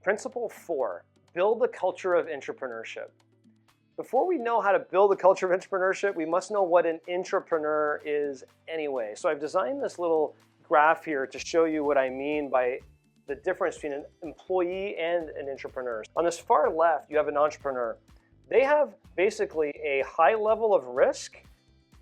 Principle 4, build a culture of entrepreneurship. Before we know how to build a culture of entrepreneurship, we must know what an intrapreneur is anyway. So I've designed this little graph here to show you what I mean by the difference between an employee and an intrapreneur. On this far left, you have an entrepreneur. They have basically a high level of risk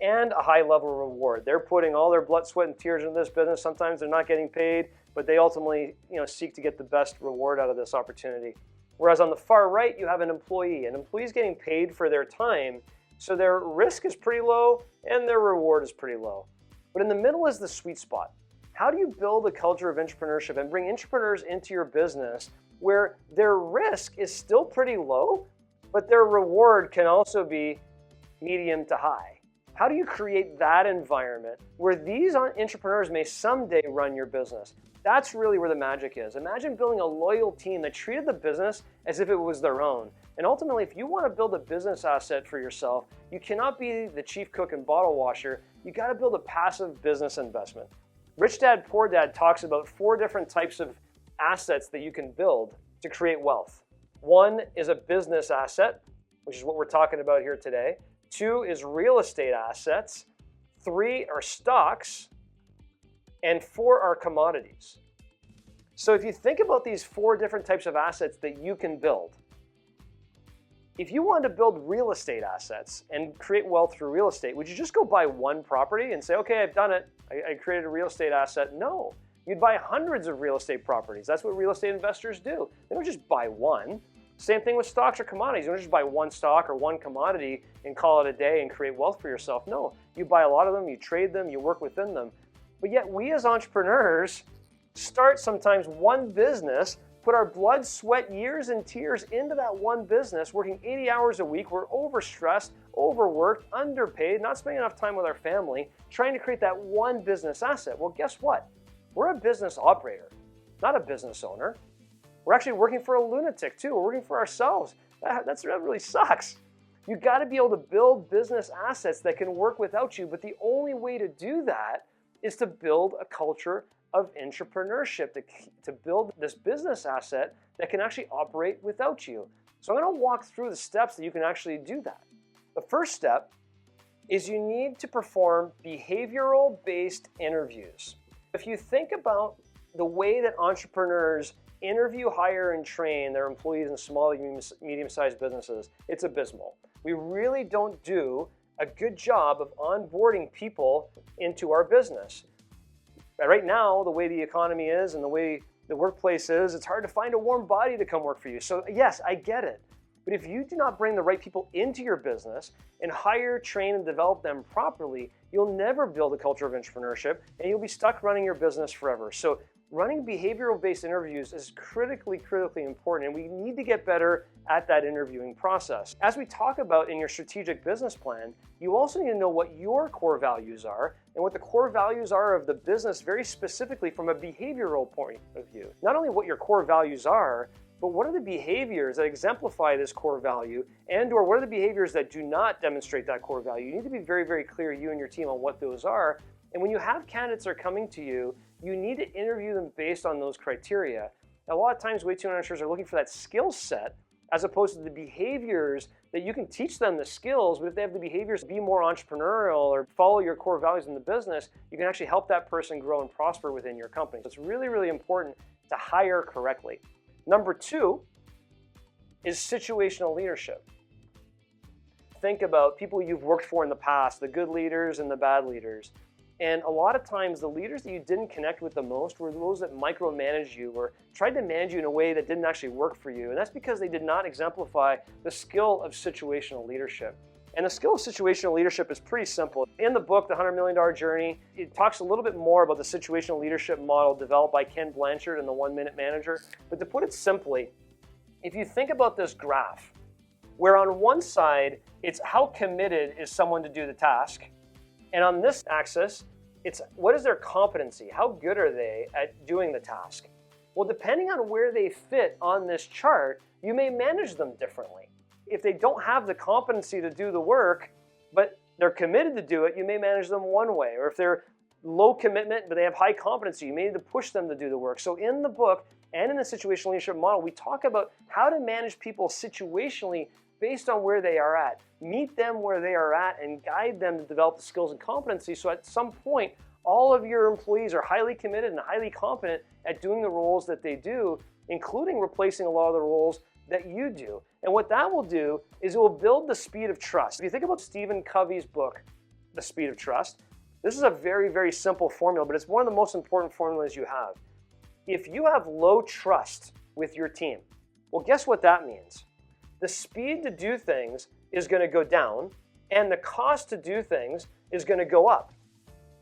and a high level of reward. They're putting all their blood, sweat, and tears into this business. Sometimes they're not getting paid, but they ultimately, seek to get the best reward out of this opportunity. Whereas on the far right, you have an employee. An employee is getting paid for their time, so their risk is pretty low and their reward is pretty low. But in the middle is the sweet spot. How do you build a culture of entrepreneurship and bring entrepreneurs into your business where their risk is still pretty low, but their reward can also be medium to high? How do you create that environment where these entrepreneurs may someday run your business? That's really where the magic is. Imagine building a loyal team that treated the business as if it was their own. And ultimately, if you want to build a business asset for yourself, you cannot be the chief cook and bottle washer. You got to build a passive business investment. Rich Dad, Poor Dad talks about 4 different types of assets that you can build to create wealth. 1 is a business asset, which is what we're talking about here today. 2 is real estate assets. 3 are stocks. And 4 are commodities. So if you think about these 4 different types of assets that you can build, if you wanted to build real estate assets and create wealth through real estate, would you just go buy one property and say, okay, I've done it, I created a real estate asset? No, you'd buy hundreds of real estate properties. That's what real estate investors do. They don't just buy one. Same thing with stocks or commodities. You don't just buy one stock or one commodity and call it a day and create wealth for yourself. No, you buy a lot of them, you trade them, you work within them. But yet we as entrepreneurs start sometimes one business, put our blood, sweat, years, and tears into that one business, working 80 hours a week. We're overstressed, overworked, underpaid, not spending enough time with our family, trying to create that one business asset. Well, guess what? We're a business operator, not a business owner. We're actually working for a lunatic too. We're working for ourselves. That really sucks. You got to be able to build business assets that can work without you, but the only way to do that is to build a culture of entrepreneurship, to build this business asset that can actually operate without you. So I'm going to walk through the steps that you can actually do that. The first step is you need to perform behavioral-based interviews. If you think about the way that entrepreneurs interview, hire, and train their employees in small and medium-sized businesses, it's abysmal. We really don't do a good job of onboarding people into our business. Right now, the way the economy is and the way the workplace is, it's hard to find a warm body to come work for you. So yes, I get it. But if you do not bring the right people into your business and hire, train, and develop them properly, you'll never build a culture of entrepreneurship and you'll be stuck running your business forever. So running behavioral-based interviews is critically important, and we need to get better at that interviewing process. As we talk about in your strategic business plan, you also need to know what your core values are and what the core values are of the business very specifically from a behavioral point of view. Not only what your core values are, but what are the behaviors that exemplify this core value, and/or what are the behaviors that do not demonstrate that core value? You need to be very clear, you and your team, on what those are. And when you have candidates that are coming to you, you need to interview them based on those criteria. A lot of times, way too many entrepreneurs are looking for that skill set as opposed to the behaviors that you can teach them the skills, but if they have the behaviors to be more entrepreneurial or follow your core values in the business, you can actually help that person grow and prosper within your company. So it's really important to hire correctly. Number 2 is situational leadership. Think about people you've worked for in the past, the good leaders and the bad leaders. And a lot of times the leaders that you didn't connect with the most were those that micromanaged you or tried to manage you in a way that didn't actually work for you. And that's because they did not exemplify the skill of situational leadership. And the skill of situational leadership is pretty simple. In the book, The $100 Million Journey, it talks a little bit more about the situational leadership model developed by Ken Blanchard and the 1 Minute Manager. But to put it simply, if you think about this graph, where on one side, it's how committed is someone to do the task, and on this axis, it's what is their competency? How good are they at doing the task? Well, depending on where they fit on this chart, you may manage them differently. If they don't have the competency to do the work, but they're committed to do it, you may manage them one way. Or if they're low commitment, but they have high competency. You may need to push them to do the work. So in the book and in the situational leadership model, we talk about how to manage people situationally based on where they are at. Meet them where they are at and guide them to develop the skills and competency so at some point, all of your employees are highly committed and highly competent at doing the roles that they do, including replacing a lot of the roles that you do. And what that will do is it will build the speed of trust. If you think about Stephen Covey's book, The Speed of Trust, this is a very, very simple formula, but it's one of the most important formulas you have. If you have low trust with your team, well, guess what that means? The speed to do things is going to go down, and the cost to do things is going to go up.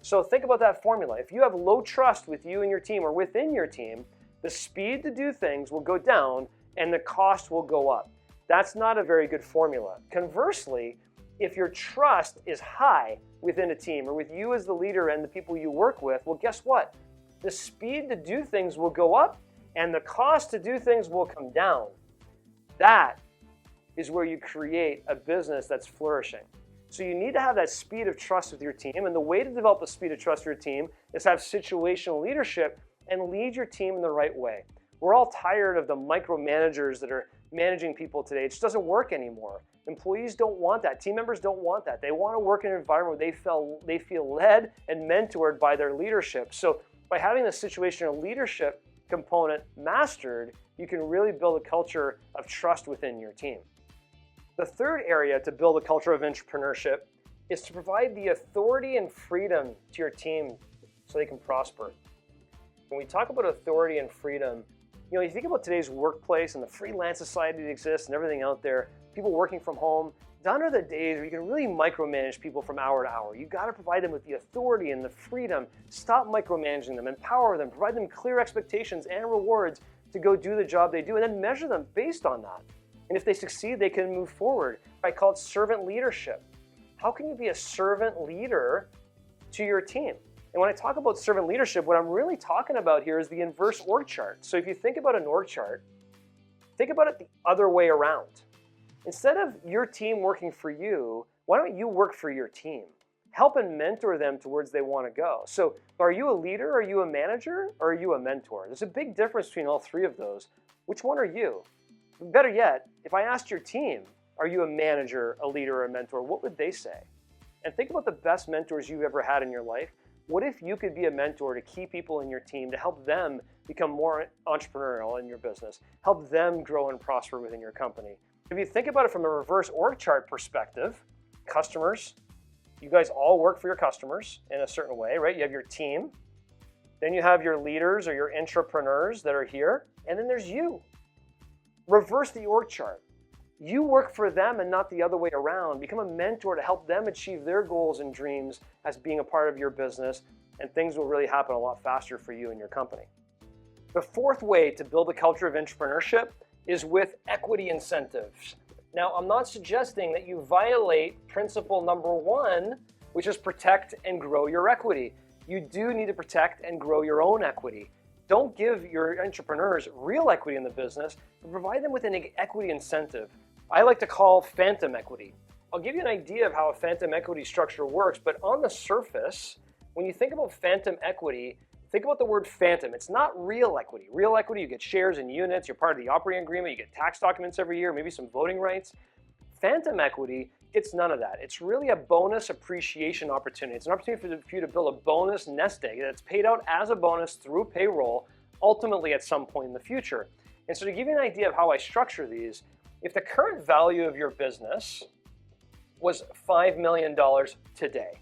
So think about that formula. If you have low trust with you and your team or within your team, the speed to do things will go down and the cost will go up. That's not a very good formula. Conversely, if your trust is high within a team or with you as the leader and the people you work with, well, guess what? The speed to do things will go up and the cost to do things will come down. That is where you create a business that's flourishing. So you need to have that speed of trust with your team, and the way to develop the speed of trust with your team is have situational leadership and lead your team in the right way. We're all tired of the micromanagers that are managing people today. It just doesn't work anymore. Employees don't want that. Team members don't want that. They want to work in an environment where they feel led and mentored by their leadership. So by having the situational leadership component mastered, you can really build a culture of trust within your team. The third area to build a culture of entrepreneurship is to provide the authority and freedom to your team so they can prosper. When we talk about authority and freedom, you think about today's workplace and the freelance society that exists and everything out there, people working from home. Gone are the days where you can really micromanage people from hour to hour. You've got to provide them with the authority and the freedom. Stop micromanaging them, empower them, provide them clear expectations and rewards to go do the job they do, and then measure them based on that. And if they succeed, they can move forward. I call it servant leadership. How can you be a servant leader to your team? And when I talk about servant leadership, what I'm really talking about here is the inverse org chart. So if you think about an org chart, think about it the other way around. Instead of your team working for you, why don't you work for your team? Help and mentor them towards they want to go. So are you a leader, are you a manager, or are you a mentor? There's a big difference between all three of those. Which one are you? Better yet, if I asked your team, are you a manager, a leader, or a mentor, what would they say? And think about the best mentors you've ever had in your life. What if you could be a mentor to key people in your team to help them become more entrepreneurial in your business, help them grow and prosper within your company? If you think about it from a reverse org chart perspective, customers, you guys all work for your customers in a certain way, right? You have your team, then you have your leaders or your intrapreneurs that are here, and then there's you. Reverse the org chart. You work for them and not the other way around. Become a mentor to help them achieve their goals and dreams as being a part of your business, and things will really happen a lot faster for you and your company. The fourth way to build a culture of entrepreneurship is with equity incentives. Now, I'm not suggesting that you violate principle number one, which is protect and grow your equity. You do need to protect and grow your own equity. Don't give your entrepreneurs real equity in the business, but provide them with an equity incentive. I like to call phantom equity. I'll give you an idea of how a phantom equity structure works, but on the surface, when you think about phantom equity, think about the word phantom. It's not real equity. Real equity, you get shares and units, you're part of the operating agreement, you get tax documents every year, maybe some voting rights. Phantom equity gets none of that. It's really a bonus appreciation opportunity. It's an opportunity for you to build a bonus nest egg that's paid out as a bonus through payroll, ultimately at some point in the future. And so to give you an idea of how I structure these, if the current value of your business was $5 million today,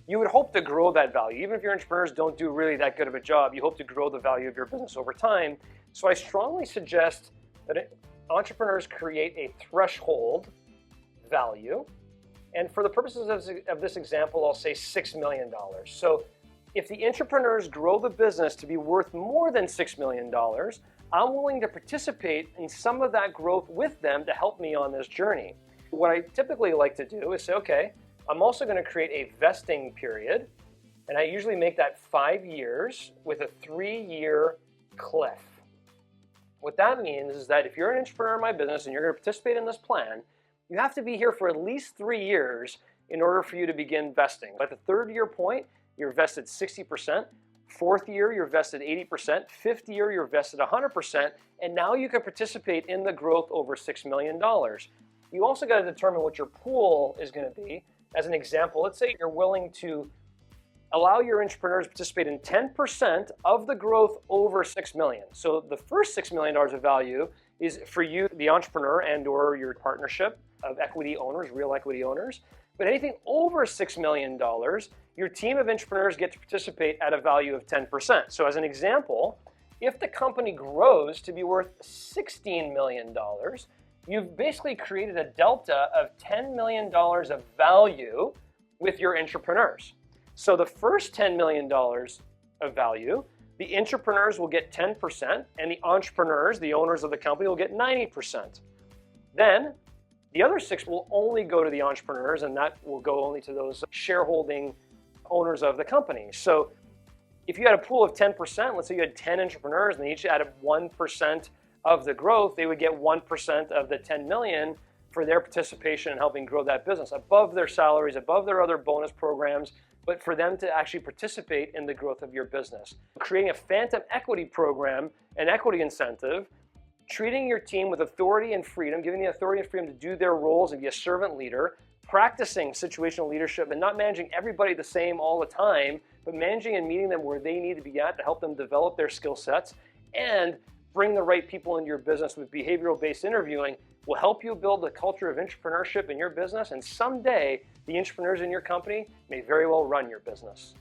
you would hope to grow that value. Even if your entrepreneurs don't do really that good of a job, you hope to grow the value of your business over time. So I strongly suggest that entrepreneurs create a threshold value. And for the purposes of this example, I'll say $6 million. So if the entrepreneurs grow the business to be worth more than $6 million, I'm willing to participate in some of that growth with them to help me on this journey. What I typically like to do is say, okay, I'm also going to create a vesting period, and I usually make that 5 years with a 3-year cliff. What that means is that if you're an entrepreneur in my business and you're going to participate in this plan, you have to be here for at least 3 years in order for you to begin vesting. At the 3rd year point, you're vested 60%. Fourth year, you're vested 80%. Fifth year, you're vested 100%. And now you can participate in the growth over $6 million. You also got to determine what your pool is going to be. As an example, let's say you're willing to allow your entrepreneurs to participate in 10% of the growth over $6 million. So the first $6 million of value is for you, the entrepreneur, and or your partnership of equity owners, real equity owners. But anything over $6 million, your team of entrepreneurs get to participate at a value of 10%. So as an example, if the company grows to be worth $16 million, you've basically created a delta of $10 million of value with your entrepreneurs. So the first $10 million of value, the entrepreneurs will get 10%, and the entrepreneurs, the owners of the company, will get 90%. Then the other 6 will only go to the entrepreneurs, and that will go only to those shareholding owners of the company. So if you had a pool of 10%, let's say you had 10 entrepreneurs and they each added 1% of the growth, they would get 1% of the 10 million for their participation in helping grow that business above their salaries, above their other bonus programs, but for them to actually participate in the growth of your business. Creating a phantom equity program, an equity incentive, treating your team with authority and freedom, giving the authority and freedom to do their roles and be a servant leader, practicing situational leadership and not managing everybody the same all the time, but managing and meeting them where they need to be at to help them develop their skill sets, and bring the right people into your business with behavioral-based interviewing will help you build a culture of entrepreneurship in your business, and someday the entrepreneurs in your company may very well run your business.